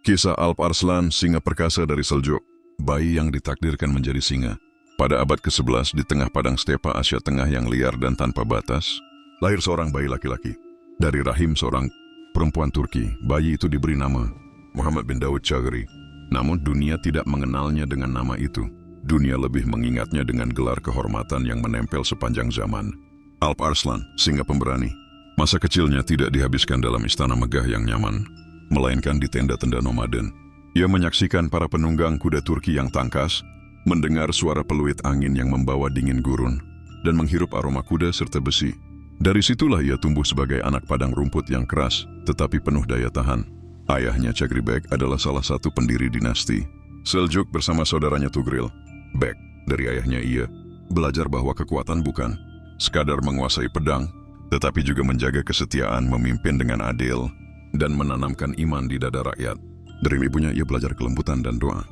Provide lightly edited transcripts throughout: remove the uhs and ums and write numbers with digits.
Kisah Alp Arslan, singa perkasa dari Seljuk, bayi yang ditakdirkan menjadi singa. Pada abad ke-11 di tengah padang stepa Asia Tengah yang liar dan tanpa batas, lahir seorang bayi laki-laki. Dari rahim seorang perempuan Turki, bayi itu diberi nama Muhammad bin Daud Chagri. Namun dunia tidak mengenalnya dengan nama itu. Dunia lebih mengingatnya dengan gelar kehormatan yang menempel sepanjang zaman. Alp Arslan, singa pemberani. Masa kecilnya tidak dihabiskan dalam istana megah yang nyaman, melainkan di tenda-tenda nomaden. Ia menyaksikan para penunggang kuda Turki yang tangkas, mendengar suara peluit angin yang membawa dingin gurun, dan menghirup aroma kuda serta besi. Dari situlah ia tumbuh sebagai anak padang rumput yang keras, tetapi penuh daya tahan. Ayahnya Chagri Bek adalah salah satu pendiri dinasti Seljuk bersama saudaranya Tugril Bek. Dari ayahnya ia belajar bahwa kekuatan bukan sekadar menguasai pedang, tetapi juga menjaga kesetiaan, memimpin dengan adil, dan menanamkan iman di dada rakyat. Dari ibunya ia belajar kelembutan dan doa.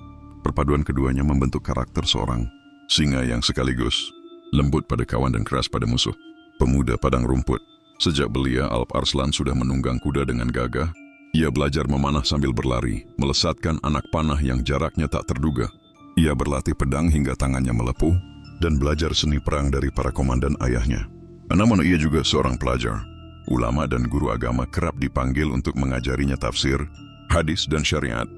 Perpaduan keduanya membentuk karakter seorang singa yang sekaligus lembut pada kawan dan keras pada musuh. Pemuda padang rumput. Sejak belia, Alp Arslan sudah menunggang kuda dengan gagah. Ia belajar memanah sambil berlari, melesatkan anak panah yang jaraknya tak terduga. Ia berlatih pedang hingga tangannya melepuh, dan belajar seni perang dari para komandan ayahnya. Namun ia juga seorang pelajar. Ulama dan guru agama kerap dipanggil untuk mengajarinya tafsir, hadis, dan syariat.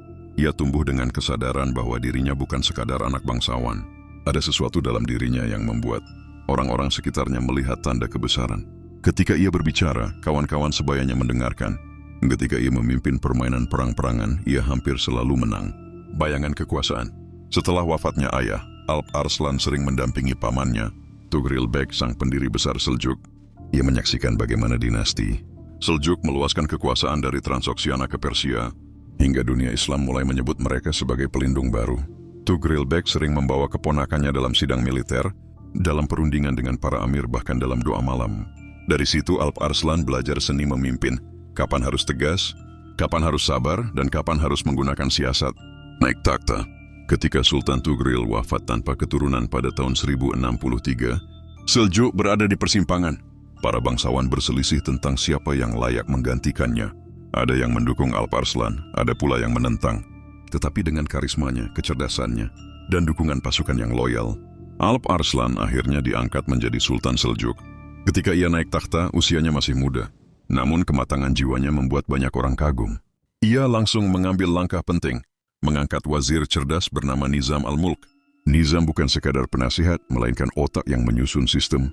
Ia tumbuh dengan kesadaran bahwa dirinya bukan sekadar anak bangsawan. Ada sesuatu dalam dirinya yang membuat orang-orang sekitarnya melihat tanda kebesaran. Ketika ia berbicara, kawan-kawan sebayanya mendengarkan. Ketika ia memimpin permainan perang-perangan, ia hampir selalu menang. Bayangan kekuasaan. Setelah wafatnya ayah, Alp Arslan sering mendampingi pamannya, Tugril Bek, sang pendiri besar Seljuk. Ia menyaksikan bagaimana dinasti Seljuk meluaskan kekuasaan dari Transoksiana ke Persia, hingga dunia Islam mulai menyebut mereka sebagai pelindung baru. Tugril Bek sering membawa keponakannya dalam sidang militer, dalam perundingan dengan para amir, bahkan dalam doa malam. Dari situ Alp Arslan belajar seni memimpin. Kapan harus tegas, kapan harus sabar, dan kapan harus menggunakan siasat. Naik takhta. Ketika Sultan Tugril wafat tanpa keturunan pada tahun 1063, Seljuk berada di persimpangan. Para bangsawan berselisih tentang siapa yang layak menggantikannya. Ada yang mendukung Alp Arslan, ada pula yang menentang. Tetapi dengan karismanya, kecerdasannya, dan dukungan pasukan yang loyal, Alp Arslan akhirnya diangkat menjadi Sultan Seljuk. Ketika ia naik takhta, usianya masih muda. Namun kematangan jiwanya membuat banyak orang kagum. Ia langsung mengambil langkah penting, mengangkat wazir cerdas bernama Nizam al-Mulk. Nizam bukan sekadar penasihat, melainkan otak yang menyusun sistem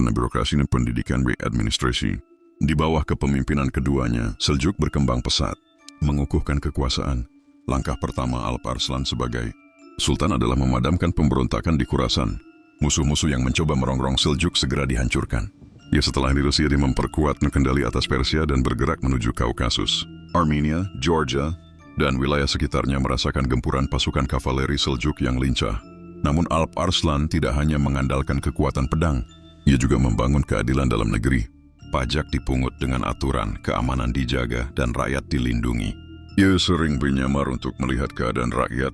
birokrasi dan pendidikan administrasi. Di bawah kepemimpinan keduanya, Seljuk berkembang pesat, mengukuhkan kekuasaan. Langkah pertama Alp Arslan sebagai sultan adalah memadamkan pemberontakan di Khurasan. Musuh-musuh yang mencoba merongrong Seljuk segera dihancurkan. Ia setelah di Rusia dia memperkuat kendali atas Persia dan bergerak menuju Kaukasus. Armenia, Georgia, dan wilayah sekitarnya merasakan gempuran pasukan kavaleri Seljuk yang lincah. Namun Alp Arslan tidak hanya mengandalkan kekuatan pedang, ia juga membangun keadilan dalam negeri. Pajak dipungut dengan aturan, keamanan dijaga, dan rakyat dilindungi. Ia sering menyamar untuk melihat keadaan rakyat,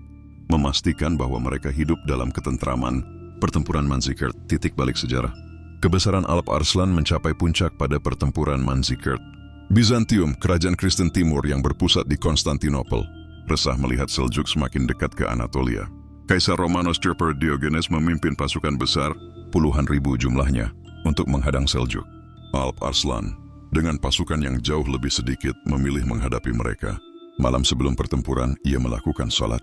memastikan bahwa mereka hidup dalam ketentraman. Pertempuran Manzikert, titik balik sejarah. Kebesaran Alp Arslan mencapai puncak pada pertempuran Manzikert. Bizantium, kerajaan Kristen Timur yang berpusat di Konstantinopel, resah melihat Seljuk semakin dekat ke Anatolia. Kaisar Romanos Tripper Diogenes memimpin pasukan besar, puluhan ribu jumlahnya, untuk menghadang Seljuk. Alp Arslan, dengan pasukan yang jauh lebih sedikit, memilih menghadapi mereka. Malam sebelum pertempuran, ia melakukan salat,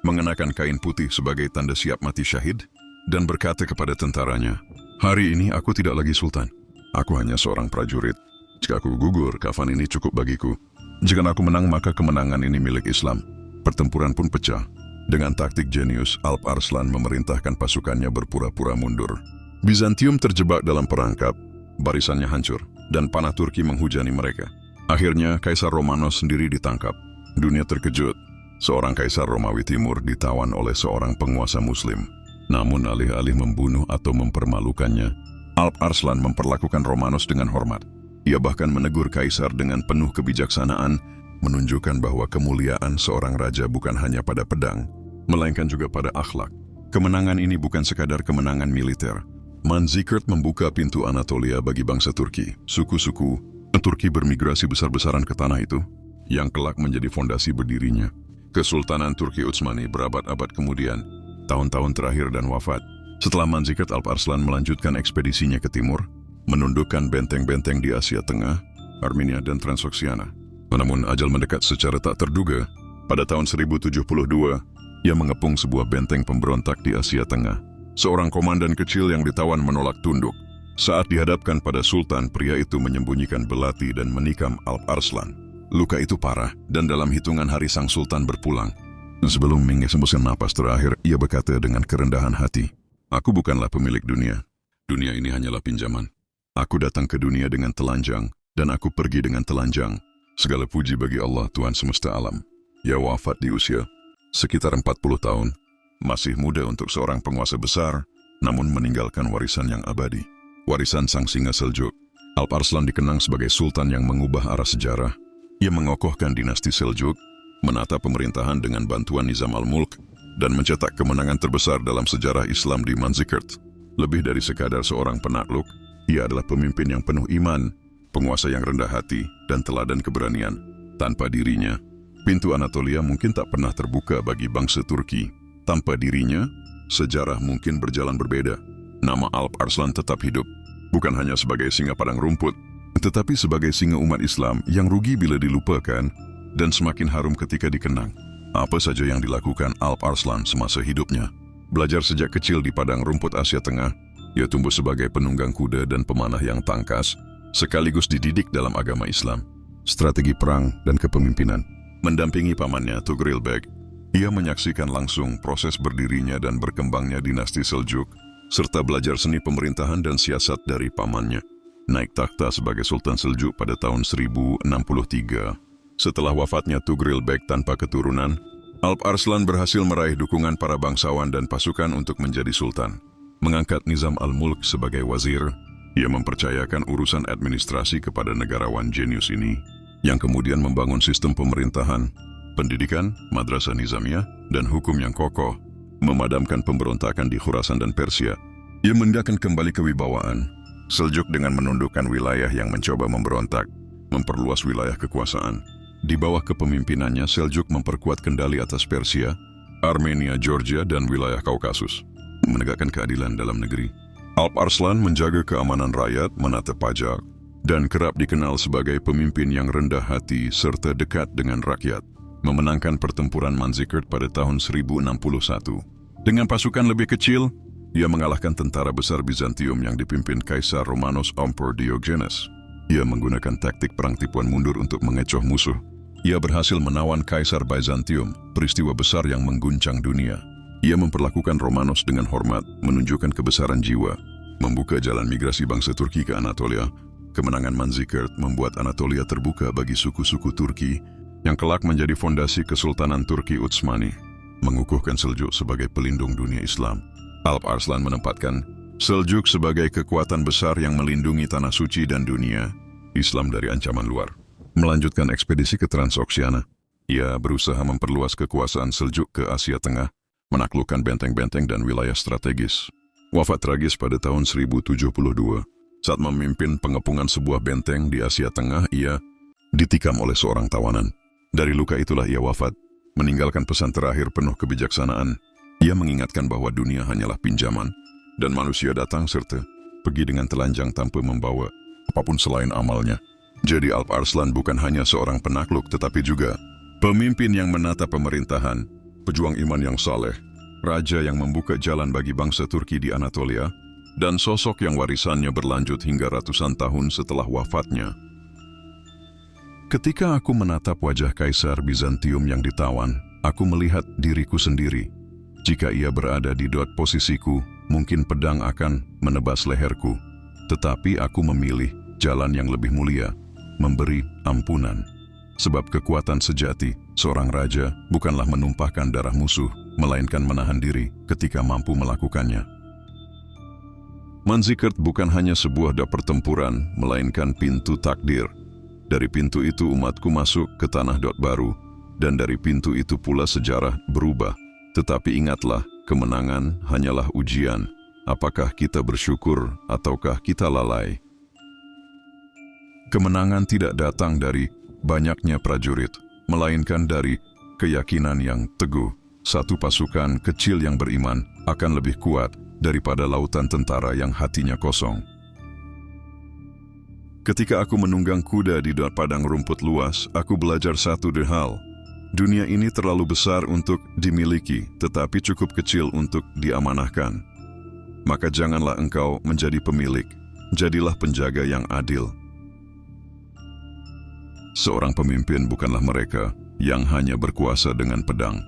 mengenakan kain putih sebagai tanda siap mati syahid, dan berkata kepada tentaranya, "Hari ini aku tidak lagi sultan. Aku hanya seorang prajurit. Jika aku gugur, kafan ini cukup bagiku. Jika aku menang, maka kemenangan ini milik Islam." Pertempuran pun pecah. Dengan taktik jenius, Alp Arslan memerintahkan pasukannya berpura-pura mundur. Bizantium terjebak dalam perangkap, barisannya hancur, dan panah Turki menghujani mereka. Akhirnya, Kaisar Romanos sendiri ditangkap. Dunia terkejut. Seorang Kaisar Romawi Timur ditawan oleh seorang penguasa Muslim. Namun alih-alih membunuh atau mempermalukannya, Alp Arslan memperlakukan Romanos dengan hormat. Ia bahkan menegur Kaisar dengan penuh kebijaksanaan, menunjukkan bahwa kemuliaan seorang raja bukan hanya pada pedang, melainkan juga pada akhlak. Kemenangan ini bukan sekadar kemenangan militer. Manzikert membuka pintu Anatolia bagi bangsa Turki. Suku-suku Turki bermigrasi besar-besaran ke tanah itu. yang kelak menjadi fondasi berdirinya Kesultanan Turki Utsmani berabad-abad kemudian, tahun-tahun terakhir dan wafat. Setelah Manzikert Alp Arslan melanjutkan ekspedisinya ke timur, menundukkan benteng-benteng di Asia Tengah, Armenia dan Transoksiana. Namun ajal mendekat secara tak terduga. Pada tahun 1072, ia mengepung sebuah benteng pemberontak di Asia Tengah. Seorang komandan kecil yang ditawan menolak tunduk. Saat dihadapkan pada Sultan, pria itu menyembunyikan belati dan menikam Alp Arslan. Luka itu parah, dan dalam hitungan hari sang Sultan berpulang. Sebelum menghembuskan napas terakhir, ia berkata dengan kerendahan hati, "Aku bukanlah pemilik dunia. Dunia ini hanyalah pinjaman. Aku datang ke dunia dengan telanjang, dan aku pergi dengan telanjang. Segala puji bagi Allah, Tuhan semesta alam." Ia wafat di usia sekitar 40 tahun. Masih muda untuk seorang penguasa besar, namun meninggalkan warisan yang abadi. Warisan sang singa Seljuk. Alp Arslan dikenang sebagai sultan yang mengubah arah sejarah. Ia mengokohkan dinasti Seljuk, menata pemerintahan dengan bantuan Nizam al-Mulk, dan mencetak kemenangan terbesar dalam sejarah Islam di Manzikert. Lebih dari sekadar seorang penakluk, ia adalah pemimpin yang penuh iman, penguasa yang rendah hati, dan teladan keberanian. Tanpa dirinya, pintu Anatolia mungkin tak pernah terbuka bagi bangsa Turki. Tanpa dirinya, sejarah mungkin berjalan berbeda. Nama Alp Arslan tetap hidup, bukan hanya sebagai singa padang rumput, tetapi sebagai singa umat Islam yang rugi bila dilupakan dan semakin harum ketika dikenang. Apa saja yang dilakukan Alp Arslan semasa hidupnya? Belajar sejak kecil di padang rumput Asia Tengah, ia tumbuh sebagai penunggang kuda dan pemanah yang tangkas, sekaligus dididik dalam agama Islam, strategi perang dan kepemimpinan. Mendampingi pamannya Tugril Beg, ia menyaksikan langsung proses berdirinya dan berkembangnya dinasti Seljuk, serta belajar seni pemerintahan dan siasat dari pamannya. Naik takhta sebagai Sultan Seljuk pada tahun 1063. Setelah wafatnya Tugril Beg tanpa keturunan, Alp Arslan berhasil meraih dukungan para bangsawan dan pasukan untuk menjadi sultan. Mengangkat Nizam al-Mulk sebagai wazir, ia mempercayakan urusan administrasi kepada negarawan jenius ini, yang kemudian membangun sistem pemerintahan, pendidikan, madrasah nizamiyah, dan hukum yang kokoh, memadamkan pemberontakan di Khurasan dan Persia. Ia menegakkan kembali kewibawaan Seljuk dengan menundukkan wilayah yang mencoba memberontak, memperluas wilayah kekuasaan. Di bawah kepemimpinannya, Seljuk memperkuat kendali atas Persia, Armenia, Georgia, dan wilayah Kaukasus, menegakkan keadilan dalam negeri. Alp Arslan menjaga keamanan rakyat, menata pajak, dan kerap dikenal sebagai pemimpin yang rendah hati serta dekat dengan rakyat. Memenangkan pertempuran Manzikert pada tahun 1061. Dengan pasukan lebih kecil, ia mengalahkan tentara besar Bizantium yang dipimpin Kaisar Romanos Emperor Diogenes. Ia menggunakan taktik perang tipuan mundur untuk mengecoh musuh. Ia berhasil menawan Kaisar Bizantium, peristiwa besar yang mengguncang dunia. Ia memperlakukan Romanos dengan hormat, menunjukkan kebesaran jiwa, membuka jalan migrasi bangsa Turki ke Anatolia. Kemenangan Manzikert membuat Anatolia terbuka bagi suku-suku Turki yang kelak menjadi fondasi Kesultanan Turki Utsmani, mengukuhkan Seljuk sebagai pelindung dunia Islam. Alp Arslan menempatkan Seljuk sebagai kekuatan besar yang melindungi tanah suci dan dunia Islam dari ancaman luar. Melanjutkan ekspedisi ke Transoksiana, ia berusaha memperluas kekuasaan Seljuk ke Asia Tengah, menaklukkan benteng-benteng dan wilayah strategis. Wafat tragis pada tahun 1072. Saat memimpin pengepungan sebuah benteng di Asia Tengah, ia ditikam oleh seorang tawanan. Dari luka itulah ia wafat, meninggalkan pesan terakhir penuh kebijaksanaan. Ia mengingatkan bahwa dunia hanyalah pinjaman, dan manusia datang serta pergi dengan telanjang tanpa membawa apapun selain amalnya. Jadi Alp Arslan bukan hanya seorang penakluk, tetapi juga pemimpin yang menata pemerintahan, pejuang iman yang saleh, raja yang membuka jalan bagi bangsa Turki di Anatolia, dan sosok yang warisannya berlanjut hingga ratusan tahun setelah wafatnya. Ketika aku menatap wajah Kaisar Bizantium yang ditawan, aku melihat diriku sendiri. Jika ia berada di posisiku, mungkin pedang akan menebas leherku. Tetapi aku memilih jalan yang lebih mulia, memberi ampunan. Sebab kekuatan sejati seorang raja bukanlah menumpahkan darah musuh, melainkan menahan diri ketika mampu melakukannya. Manzikert bukan hanya sebuah pertempuran, melainkan pintu takdir. Dari pintu itu umatku masuk ke tanah baru, dan dari pintu itu pula sejarah berubah. Tetapi ingatlah, kemenangan hanyalah ujian. Apakah kita bersyukur ataukah kita lalai? Kemenangan tidak datang dari banyaknya prajurit, melainkan dari keyakinan yang teguh. Satu pasukan kecil yang beriman akan lebih kuat daripada lautan tentara yang hatinya kosong. Ketika aku menunggang kuda di padang rumput luas, aku belajar satu hal. Dunia ini terlalu besar untuk dimiliki, tetapi cukup kecil untuk diamanahkan. Maka janganlah engkau menjadi pemilik, jadilah penjaga yang adil. Seorang pemimpin bukanlah mereka yang hanya berkuasa dengan pedang.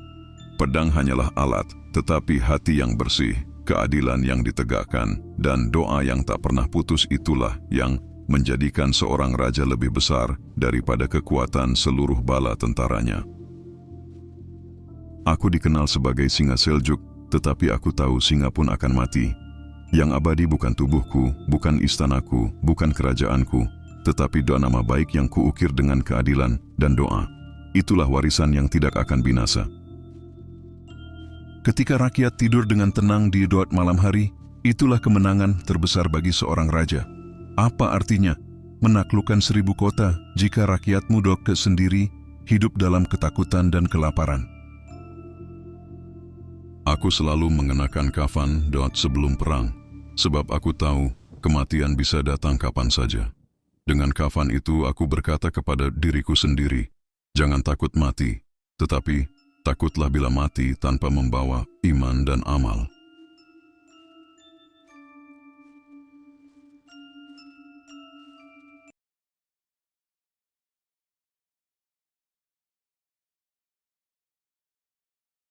Pedang hanyalah alat, tetapi hati yang bersih, keadilan yang ditegakkan, dan doa yang tak pernah putus itulah yang menjadikan seorang raja lebih besar daripada kekuatan seluruh bala tentaranya. Aku dikenal sebagai singa Seljuk, tetapi aku tahu singa pun akan mati. Yang abadi bukan tubuhku, bukan istanaku, bukan kerajaanku, tetapi doa nama baik yang kuukir dengan keadilan dan doa. Itulah warisan yang tidak akan binasa. Ketika rakyat tidur dengan tenang di doa malam hari, itulah kemenangan terbesar bagi seorang raja. Apa artinya menaklukkan 1000 kota jika rakyatmu doa sendiri hidup dalam ketakutan dan kelaparan? Aku selalu mengenakan kafan doa sebelum perang, sebab aku tahu kematian bisa datang kapan saja. Dengan kafan itu aku berkata kepada diriku sendiri, jangan takut mati, tetapi takutlah bila mati tanpa membawa iman dan amal.